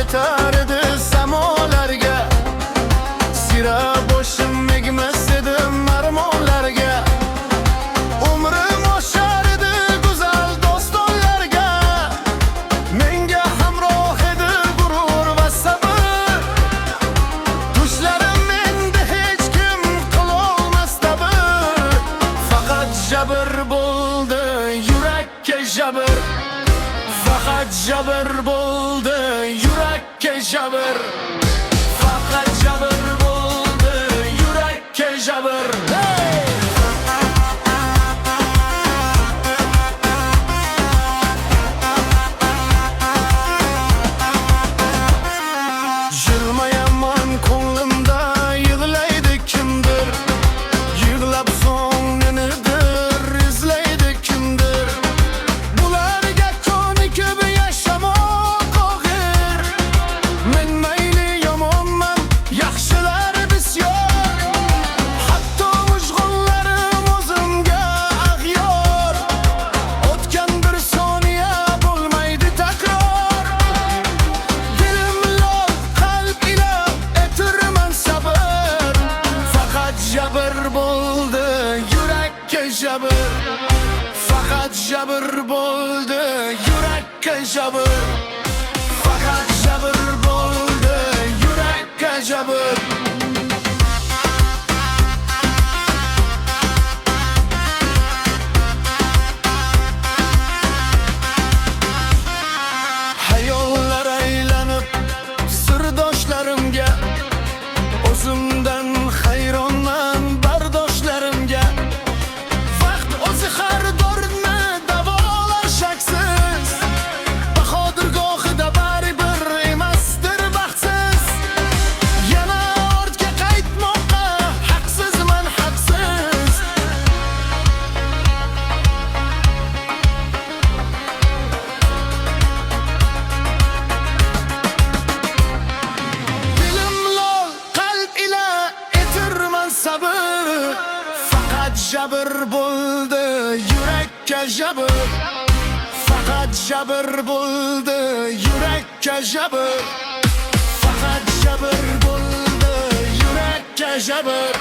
yetar edi samolarga. Sira boshim egmas edim armonlarga. Umrim oshar edi go'zal dostonlarga. Menga hamroh edi gurur va sabr. Tushlarim endi hech kim qilolmas tabir. Faqat jabr bo'ldi yurakka jabr. Faqat jabr bo'ldi yurakka jabr. Faqat jabr bo'ldi yurakka jabr. Jilmayaman ko'nglimda yig'laydi kimdir. Yig'lab so'ng nenidir izlaydi kimdir. Bularga ko'nikib yashamoq og'ir. Men mayli yomonman, yaxshilar bisyor. Hatto mujg'unlarim o'zimga ag'yor. O'tgan bir soniya bo'lmaydi takror. Dilim lol, qalb ila etirman sabr. Faqat jabr bo'ldi yurakka jabr. Faqat jabr bo'ldi yurakka jabr. Faqat jabr bo'ldi yurakka jabr. Hayollar aylanib sirdoshlarimga. O'zimdan hayronman bardoshlarimga. Vaqt o'zi har dardni davolar shaksiz. Bahodir gohida baribir emasdir baxtsiz. Yana ortga qaytmoqqa haqsizman haqsiz. Dilim lol, qalb ila etirman sabr. Faqat jabr bo'ldi yurakka jabr. Faqat jabr bo'ldi yurakka jabr. Faqat jabr bo'ldi yurakka jabr.